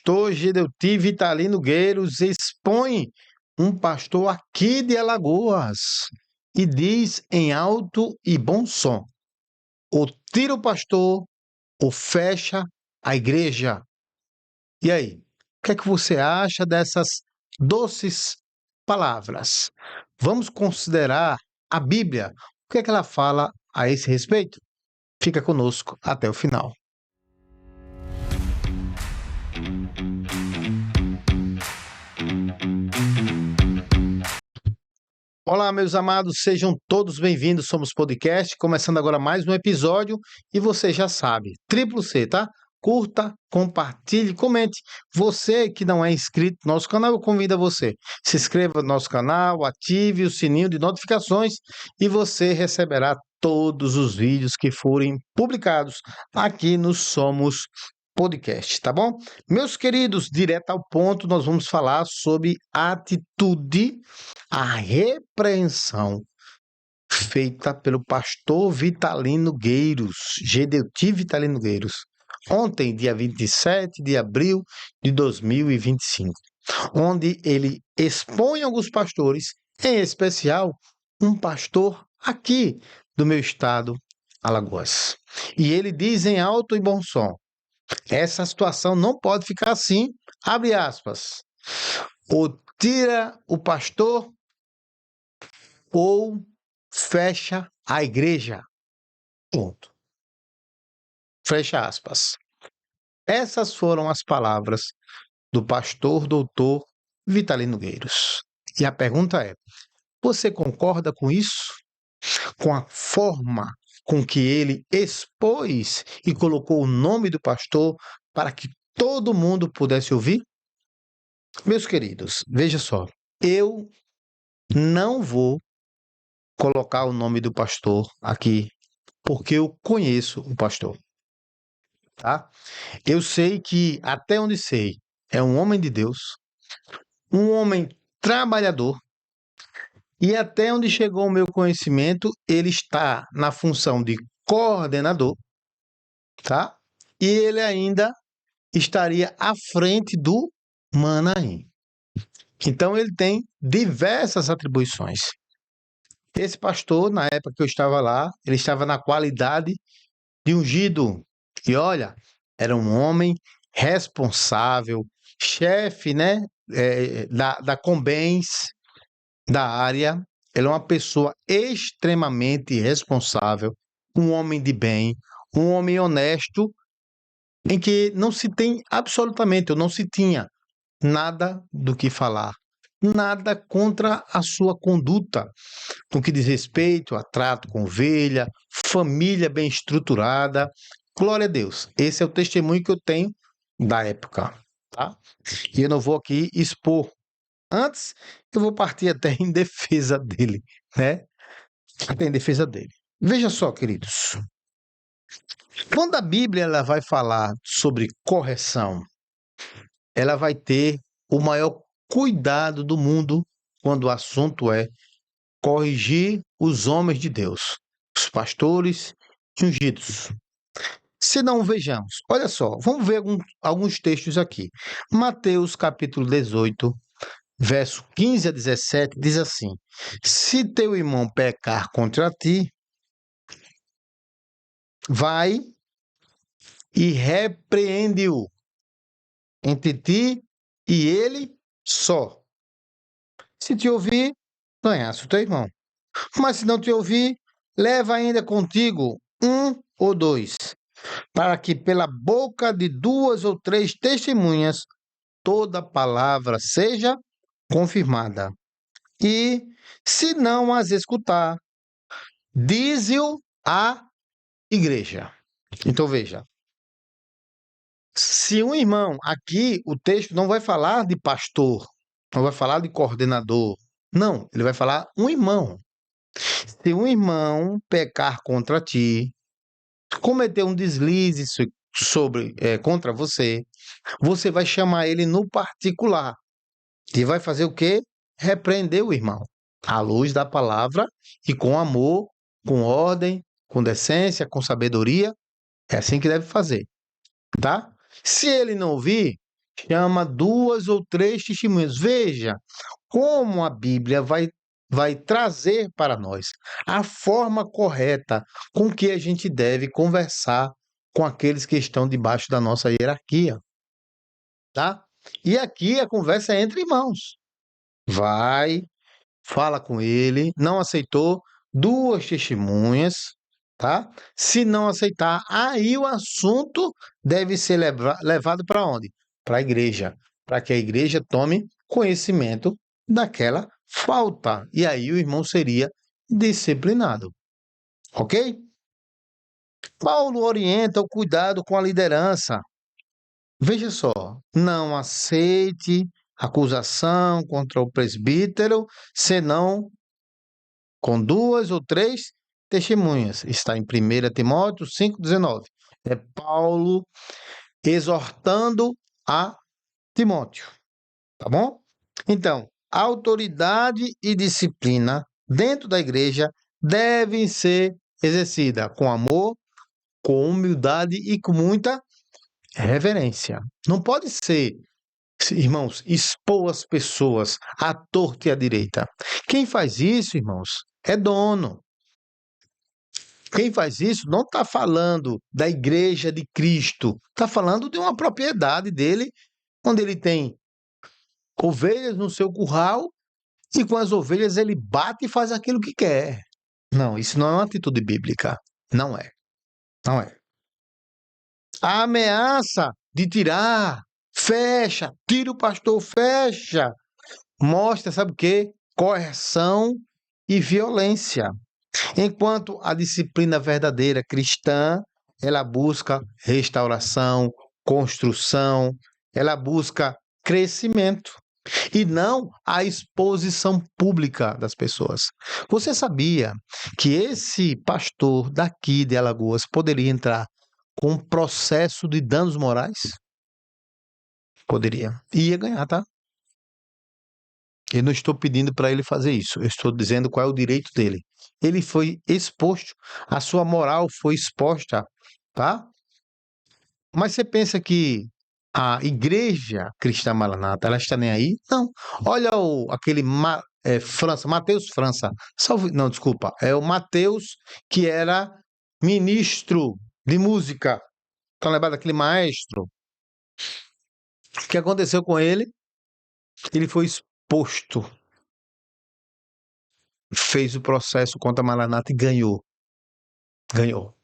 pastor Gedeuti Vitalino Gueiros expõe um pastor aqui de Alagoas e diz em alto e bom som: ou tira o pastor ou fecha a igreja. E aí, o que é que você acha dessas doces palavras? Vamos considerar a Bíblia. O que é que ela fala a esse respeito? Fica conosco até o final. Olá, meus amados, sejam todos bem-vindos. Somos Podcast, começando agora mais um episódio e você já sabe, triplo C, tá? Curta, compartilhe, comente. Você que não é inscrito no nosso canal, eu convido a você. Se inscreva no nosso canal, ative o sininho de notificações e você receberá todos os vídeos que forem publicados aqui no Somos Podcast, tá bom? Meus queridos, direto ao ponto, nós vamos falar sobre atitude, a repreensão feita pelo pastor Vitalino Gueiros, Gedeuti Vitalino Gueiros, ontem, dia 27 de abril de 2025, onde ele expõe alguns pastores, em especial um pastor aqui do meu estado, Alagoas. E ele diz em alto e bom som: essa situação não pode ficar assim, abre aspas, ou tira o pastor ou fecha a igreja. Ponto. Fecha aspas. Essas foram as palavras do pastor doutor Vitalino Gueiros. E a pergunta é: você concorda com isso? Com a forma com que ele expôs e colocou o nome do pastor para que todo mundo pudesse ouvir? Meus queridos, veja só, eu não vou colocar o nome do pastor aqui, porque eu conheço o pastor, tá? Eu sei que, até onde sei, é um homem de Deus, um homem trabalhador, e até onde chegou o meu conhecimento, ele está na função de coordenador, tá? E ele ainda estaria à frente do Manaim. Então, ele tem diversas atribuições. Esse pastor, na época que eu estava lá, ele estava na qualidade de ungido. E olha, era um homem responsável, chefe, né, da Combens, da área. Ele é uma pessoa extremamente responsável, um homem de bem, um homem honesto, em que não se tem absolutamente, ou não se tinha nada do que falar. Nada contra a sua conduta, no que diz respeito a trato com ovelha, família bem estruturada. Glória a Deus. Esse é o testemunho que eu tenho da época, tá? E eu não vou aqui expor. Antes, eu vou partir até em defesa dele, né? Até em defesa dele. Veja só, queridos. Quando a Bíblia ela vai falar sobre correção, ela vai ter o maior cuidado do mundo quando o assunto é corrigir os homens de Deus, os pastores e ungidos. Se não, vejamos. Olha só, vamos ver alguns textos aqui. Mateus capítulo 18, verso 15 a 17, diz assim: se teu irmão pecar contra ti, vai e repreende-o entre ti e ele só. Se te ouvir, ganhaste o teu irmão. Mas se não te ouvir, leva ainda contigo um ou dois, para que pela boca de duas ou três testemunhas toda palavra seja confirmada. E, se não as escutar, dize-o à igreja. Então veja, se um irmão, aqui o texto não vai falar de pastor, não vai falar de coordenador, não, ele vai falar um irmão. Se um irmão pecar contra ti, cometer um deslize contra você, você vai chamar ele no particular e vai fazer o quê? Repreender o irmão, à luz da palavra e com amor, com ordem, com decência, com sabedoria. É assim que deve fazer, tá? Se ele não ouvir, chama 2 ou 3 testemunhas. Veja como a Bíblia vai trazer para nós a forma correta com que a gente deve conversar com aqueles que estão debaixo da nossa hierarquia, tá? E aqui a conversa é entre irmãos. Vai, fala com ele, não aceitou, 2 testemunhas, tá? Se não aceitar, aí o assunto deve ser levado para onde? Para a igreja, para que a igreja tome conhecimento daquela falta. E aí o irmão seria disciplinado, ok? Paulo orienta o cuidado com a liderança. Veja só, não aceite acusação contra o presbítero, senão com 2 ou 3 testemunhas. Está em 1 Timóteo 5,19. É Paulo exortando a Timóteo, tá bom? Então, autoridade e disciplina dentro da igreja devem ser exercidas com amor, com humildade e com muita reverência. Não pode ser, irmãos, expor as pessoas à torta e à direita. Quem faz isso, irmãos, é dono. Quem faz isso não está falando da igreja de Cristo, está falando de uma propriedade dele, onde ele tem ovelhas no seu curral e com as ovelhas ele bate e faz aquilo que quer. Não, isso não é uma atitude bíblica. Não é. Não é. A ameaça de tirar, fecha, tira o pastor, fecha, mostra, sabe o quê? Coerção e violência. Enquanto a disciplina verdadeira cristã, ela busca restauração, construção, ela busca crescimento e não a exposição pública das pessoas. Você sabia que esse pastor daqui de Alagoas poderia entrar com um processo de danos morais? Poderia. E ia ganhar, tá? Eu não estou pedindo para ele fazer isso, eu estou dizendo qual é o direito dele. Ele foi exposto, a sua moral foi exposta, tá? Mas você pensa que a igreja cristã Maranata, ela está nem aí? Não. Olha aquele França, Mateus França. Não, desculpa. É o Mateus que era ministro de música. Estão lembrados daquele maestro? O que aconteceu com ele? Ele foi exposto, fez o processo contra a Maranata e ganhou. Ganhou.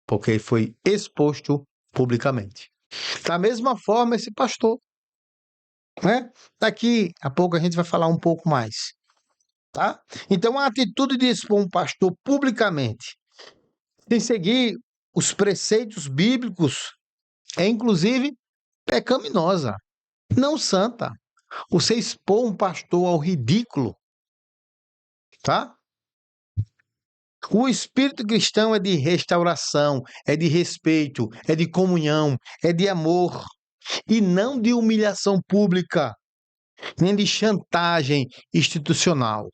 Porque foi exposto publicamente. Da mesma forma, esse pastor, né? Daqui a pouco a gente vai falar um pouco mais, tá? Então, a atitude de expor um pastor publicamente, sem seguir os preceitos bíblicos, é inclusive pecaminosa, não santa. Você expor um pastor ao ridículo, tá? O espírito cristão é de restauração, é de respeito, é de comunhão, é de amor e não de humilhação pública, nem de chantagem institucional.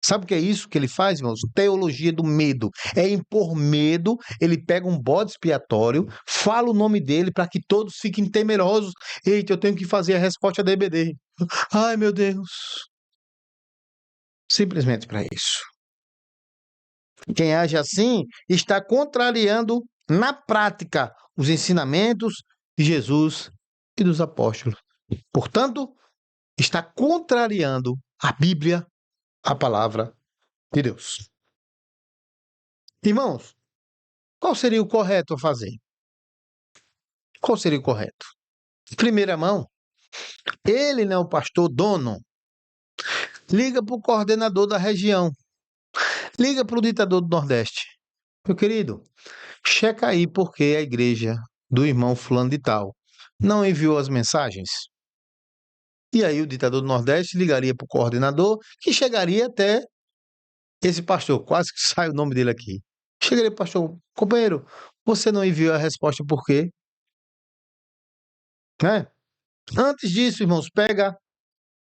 Sabe o que é isso que ele faz, irmãos? Teologia do medo. É impor medo, ele pega um bode expiatório, fala o nome dele para que todos fiquem temerosos. Eita, eu tenho que fazer a resposta da EBD. Ai, meu Deus. Simplesmente para isso. Quem age assim está contrariando na prática os ensinamentos de Jesus e dos apóstolos. Portanto, está contrariando a Bíblia, a palavra de Deus. Irmãos, qual seria o correto a fazer? Qual seria o correto? Em primeira mão, ele não é o pastor dono. Liga para o coordenador da região. Liga para o ditador do Nordeste. Meu querido, checa aí porque a igreja do irmão fulano de tal não enviou as mensagens. E aí o ditador do Nordeste ligaria para o coordenador, que chegaria até esse pastor, quase que sai o nome dele aqui. Chegaria para o pastor, companheiro, você não enviou a resposta por quê? Né? Antes disso, irmãos, pega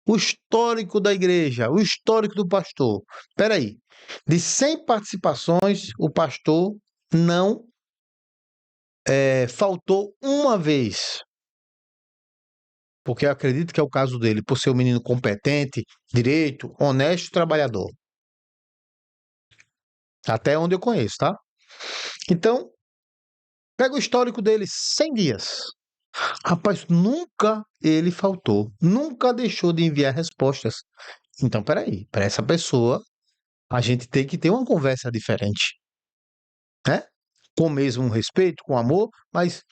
o histórico da igreja, o histórico do pastor. Espera aí, de 100 participações, o pastor não faltou uma vez. porque eu acredito que é o caso dele, por ser um menino competente, direito, honesto, trabalhador. Até onde eu conheço, tá? Então, pega o histórico dele, 100 dias. Rapaz, nunca ele faltou, nunca deixou de enviar respostas. Então, peraí, para essa pessoa, a gente tem que ter uma conversa diferente, né? Com o mesmo respeito, com amor, mas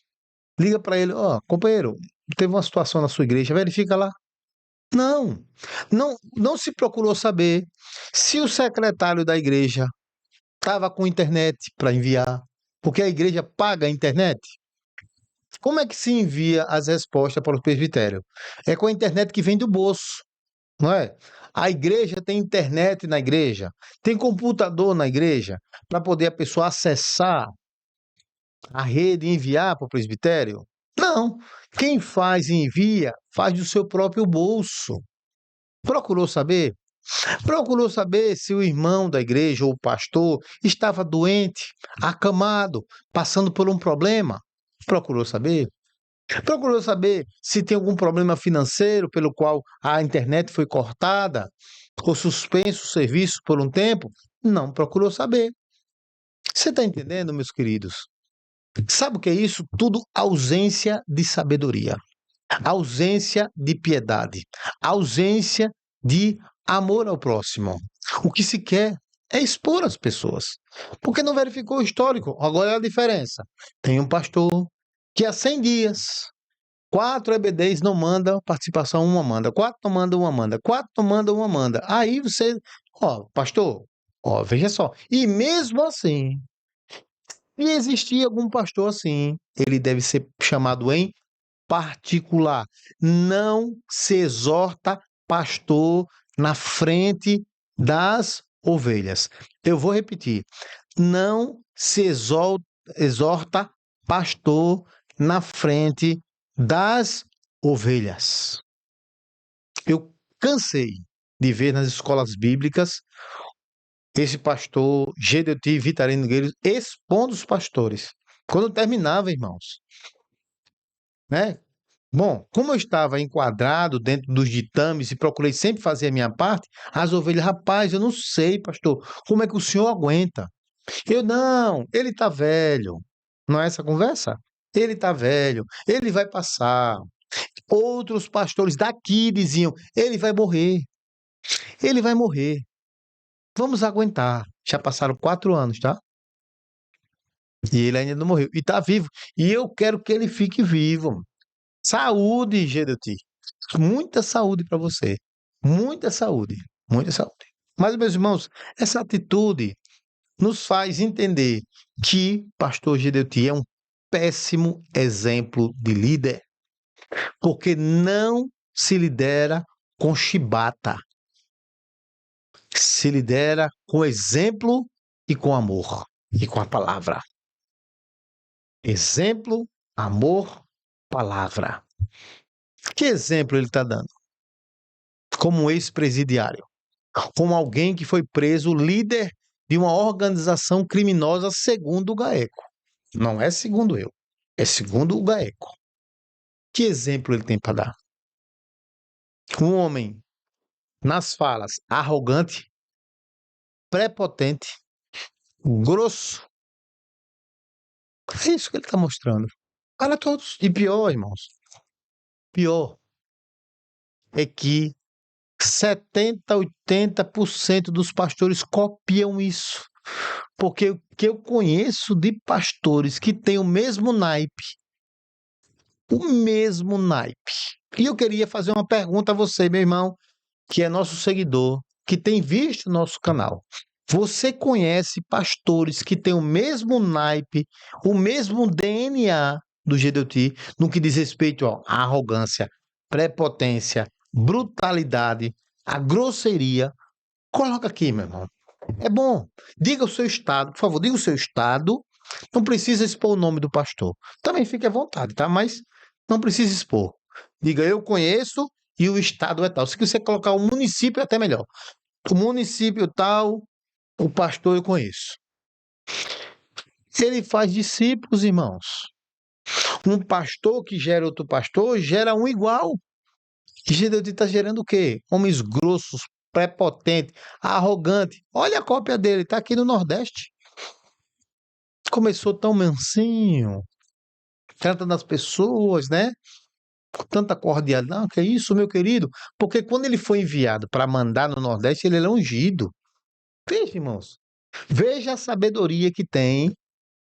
liga para ele, ó, companheiro, teve uma situação na sua igreja, verifica lá. Não, não se procurou saber se o secretário da igreja estava com internet para enviar, porque a igreja paga a internet. Como é que se envia as respostas para o presbitério? É com a internet que vem do bolso, não é? A igreja tem internet na igreja, tem computador na igreja, para poder a pessoa acessar a rede e enviar para o presbitério? Não. Quem faz e envia, faz do seu próprio bolso. Procurou saber? Procurou saber se o irmão da igreja ou o pastor estava doente, acamado, passando por um problema? Procurou saber? Procurou saber se tem algum problema financeiro pelo qual a internet foi cortada ou suspenso o serviço por um tempo? Não procurou saber. Você está entendendo, meus queridos? Sabe o que é isso? Tudo ausência de sabedoria, ausência de piedade, ausência de amor ao próximo. O que se quer é expor as pessoas, porque não verificou o histórico. Agora é a diferença. Tem um pastor que há 100 dias, 4 EBDs não mandam participação, uma manda. 4 não mandam, uma manda. 4 não mandam, uma manda. Aí você, ó, pastor, ó, veja só. E mesmo assim, se existir algum pastor assim, ele deve ser chamado em particular. Não se exorta pastor na frente das ovelhas. Eu vou repetir. Não se exorta pastor na frente das ovelhas. Eu cansei de ver nas escolas bíblicas esse pastor Gedeuti Vitarino Nogueira expondo os pastores. Quando terminava, irmãos, né? Bom, como eu estava enquadrado dentro dos ditames e procurei sempre fazer a minha parte, as ovelhas, rapaz, eu não sei, pastor, como é que o senhor aguenta? Eu não, ele está velho. Não é essa conversa? Ele está velho, ele vai passar. Outros pastores daqui diziam: ele vai morrer, ele vai morrer. Vamos aguentar. Já passaram 4 anos, tá? E ele ainda não morreu. E está vivo. E eu quero que ele fique vivo. Saúde, Gedeuti. Muita saúde para você. Muita saúde. Muita saúde. Mas, meus irmãos, essa atitude nos faz entender que pastor Gedeuti é um péssimo exemplo de líder, porque não se lidera com chibata, se lidera com exemplo e com amor e com a palavra. Exemplo, amor, palavra. Que exemplo ele está dando? Como um ex-presidiário, como alguém que foi preso líder de uma organização criminosa segundo o GAECO. Não é segundo eu, é segundo o GAECO. Que exemplo ele tem para dar? Um homem, nas falas, arrogante, prepotente, grosso. É isso que ele está mostrando. Para todos. E pior, irmãos, pior é que 70, 80% dos pastores copiam isso. Porque o que eu conheço de pastores que têm o mesmo naipe. E eu queria fazer uma pergunta a você, meu irmão, que é nosso seguidor, que tem visto nosso canal. Você conhece pastores que têm o mesmo naipe, o mesmo DNA do GDT no que diz respeito à arrogância, prepotência, brutalidade, a grosseria? Coloca aqui, meu irmão. É bom. Diga o seu estado, por favor, diga o seu estado. Não precisa expor o nome do pastor. Também fique à vontade, tá? Mas não precisa expor. Diga, eu conheço e o estado é tal. Se você colocar o município, é até melhor. O município tal, o pastor eu conheço. Ele faz discípulos, irmãos. Um pastor que gera outro pastor, gera um igual. E Gideoti está gerando o quê? Homens grossos, prepotentes, arrogantes. Olha a cópia dele, está aqui no Nordeste. Começou tão mansinho, tratando as pessoas, né? Com tanta cordialidade. Não, que é isso, meu querido? Porque quando ele foi enviado para mandar no Nordeste, ele é ungido. Veja, irmãos. Veja a sabedoria que tem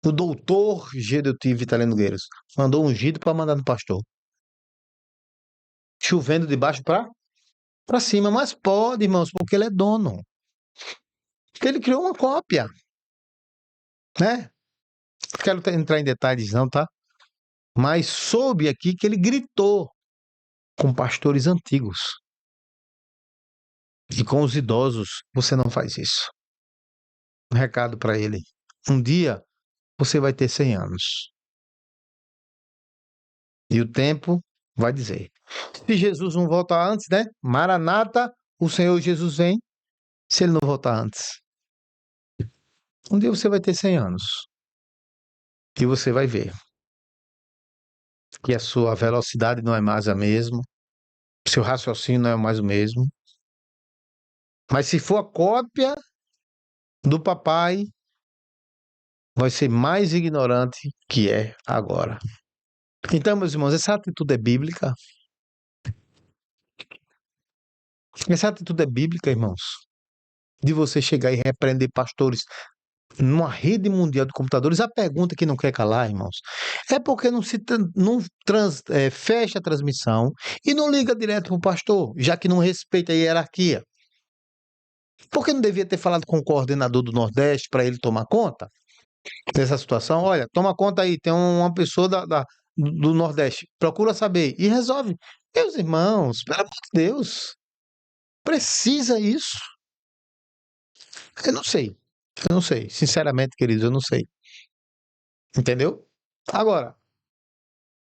o doutor Gedeuti Vitalino Nogueiros. Mandou ungido para mandar no pastor. Chovendo de baixo para cima. Mas pode, irmãos, porque ele é dono. Porque ele criou uma cópia, né? Não quero entrar em detalhes não, tá? Mas soube aqui que ele gritou com pastores antigos e com os idosos. Você não faz isso. Um recado para ele. Um dia você vai ter 100 anos. E o tempo vai dizer. Se Jesus não voltar antes, né? Maranata, o Senhor Jesus vem. Se ele não voltar antes. Um dia você vai ter 100 anos. E você vai ver que a sua velocidade não é mais a mesma. Seu raciocínio não é mais o mesmo. Mas se for a cópia do papai, vai ser mais ignorante que é agora. Então, meus irmãos, essa atitude é bíblica. Essa atitude é bíblica, irmãos. De você chegar e repreender pastores numa rede mundial de computadores, a pergunta que não quer calar, irmãos, é porque não fecha a transmissão e não liga direto para o pastor, já que não respeita a hierarquia. Por que não devia ter falado com o coordenador do Nordeste para ele tomar conta dessa situação? Olha, toma conta aí, tem uma pessoa do Nordeste, procura saber e resolve. Meus irmãos, pelo amor de Deus, precisa isso? Eu não sei. Eu não sei. Sinceramente, queridos, eu não sei. Entendeu? Agora,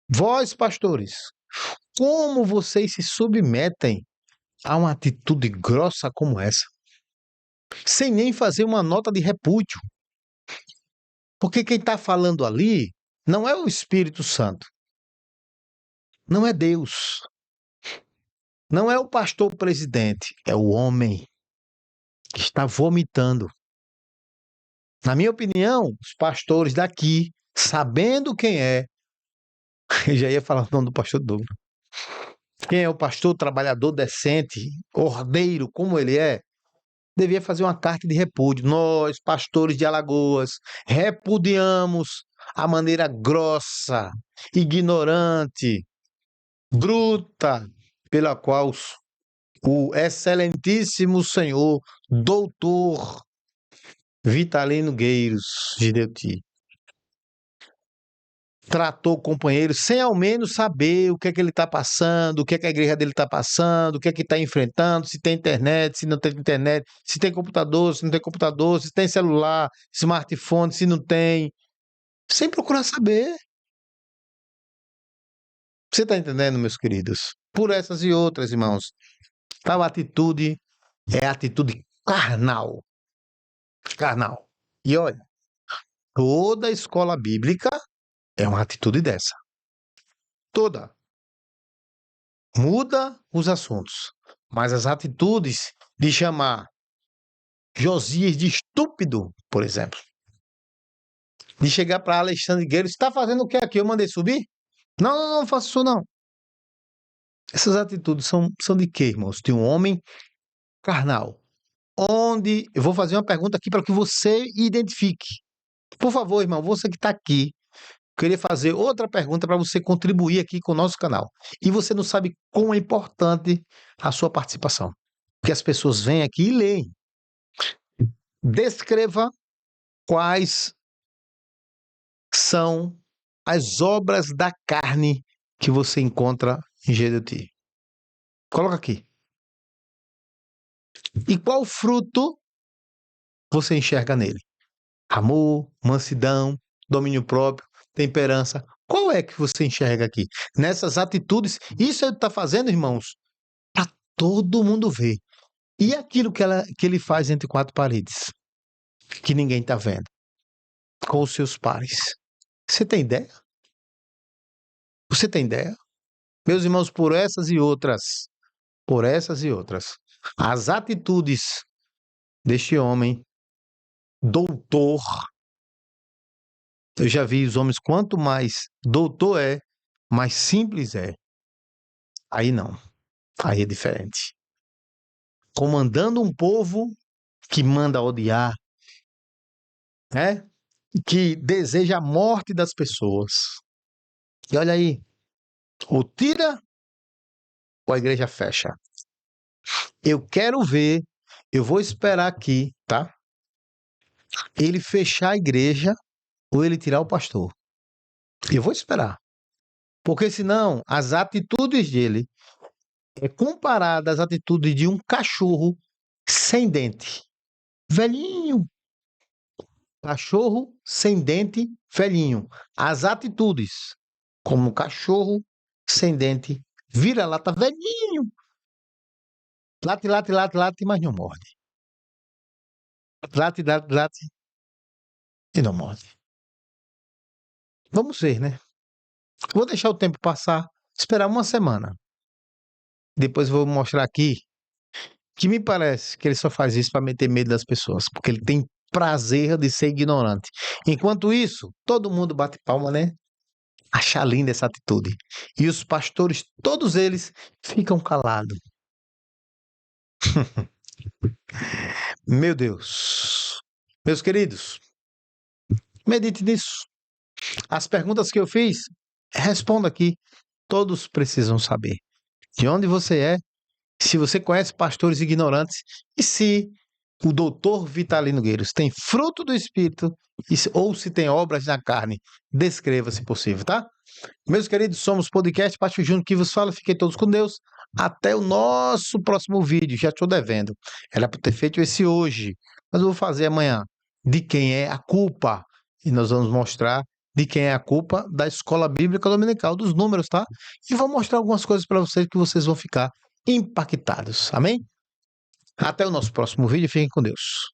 vós, pastores, como vocês se submetem a uma atitude grossa como essa? Sem nem fazer uma nota de repúdio. Porque quem está falando ali não é o Espírito Santo. Não é Deus. Não é o pastor presidente. É o homem que está vomitando. Na minha opinião, os pastores daqui, sabendo quem é, eu já ia falar o nome do pastor Douglas. Quem é o pastor trabalhador decente, ordeiro, como ele é, devia fazer uma carta de repúdio. Nós, pastores de Alagoas, repudiamos a maneira grossa, ignorante, bruta, pela qual o excelentíssimo senhor, doutor Vitalino Gueiros Gideuti, tratou o companheiro sem ao menos saber o que é que ele está passando, o que é que a igreja dele está passando, o que é que está enfrentando, se tem internet, se não tem internet, se tem computador, se não tem computador, se tem celular, smartphone, se não tem, sem procurar saber. Você está entendendo, meus queridos? Por essas e outras, irmãos, tal atitude é atitude carnal. Carnal. E olha, toda escola bíblica é uma atitude dessa. Toda. Muda os assuntos, mas as atitudes de chamar Josias de estúpido, por exemplo, de chegar para Alexandre Guerreiro, está fazendo o que aqui? Eu mandei subir? Não, não, não faço isso não. Essas atitudes são de quê, irmãos? De um homem carnal. Onde eu vou fazer uma pergunta aqui para que você identifique. Por favor, irmão, você que está aqui, queria fazer outra pergunta para você contribuir aqui com o nosso canal. E você não sabe como é importante a sua participação. Porque as pessoas vêm aqui e leem. Descreva quais são as obras da carne que você encontra em Gedeuti. Coloca aqui. E qual fruto você enxerga nele? Amor, mansidão, domínio próprio, temperança. Qual é que você enxerga aqui? Nessas atitudes, isso ele está fazendo, irmãos, para todo mundo ver. E aquilo que ele faz entre quatro paredes, que ninguém está vendo, com os seus pares. Você tem ideia? Você tem ideia? Meus irmãos, por essas e outras por essas e outras. As atitudes deste homem, doutor, eu já vi os homens, quanto mais doutor é, mais simples é. Aí não, aí é diferente. Comandando um povo que manda odiar, né? Que deseja a morte das pessoas. E olha aí, ou tira ou a igreja fecha. Eu quero ver, eu vou esperar aqui, tá? Ele fechar a igreja ou ele tirar o pastor. Eu vou esperar. Porque senão as atitudes dele é comparada às atitudes de um cachorro sem dente. Velhinho. Cachorro sem dente, velhinho. As atitudes, como um cachorro sem dente, vira-lata, velhinho. Late, late, late, late, mas não morde. Late, late, late e não morde. Vamos ver, né? Vou deixar o tempo passar, esperar uma semana. Depois vou mostrar aqui que me parece que ele só faz isso para meter medo das pessoas, porque ele tem prazer de ser ignorante. Enquanto isso, todo mundo bate palma, né? Acha linda essa atitude. E os pastores, todos eles, ficam calados. Meu Deus. Meus queridos, medite nisso. As perguntas que eu fiz, responda aqui. Todos precisam saber de onde você é, se você conhece pastores ignorantes e se o doutor Vitalino Gueiros tem fruto do Espírito ou se tem obras na carne. Descreva, se possível, tá? Meus queridos, somos podcast Pastor Júnior que vos fala. Fiquem todos com Deus. Até o nosso próximo vídeo. Já estou devendo. Era para ter feito esse hoje, mas eu vou fazer amanhã. De quem é a culpa? E nós vamos mostrar de quem é a culpa da Escola Bíblica Dominical, dos números, tá? E vou mostrar algumas coisas para vocês que vocês vão ficar impactados. Amém? Até o nosso próximo vídeo. Fiquem com Deus.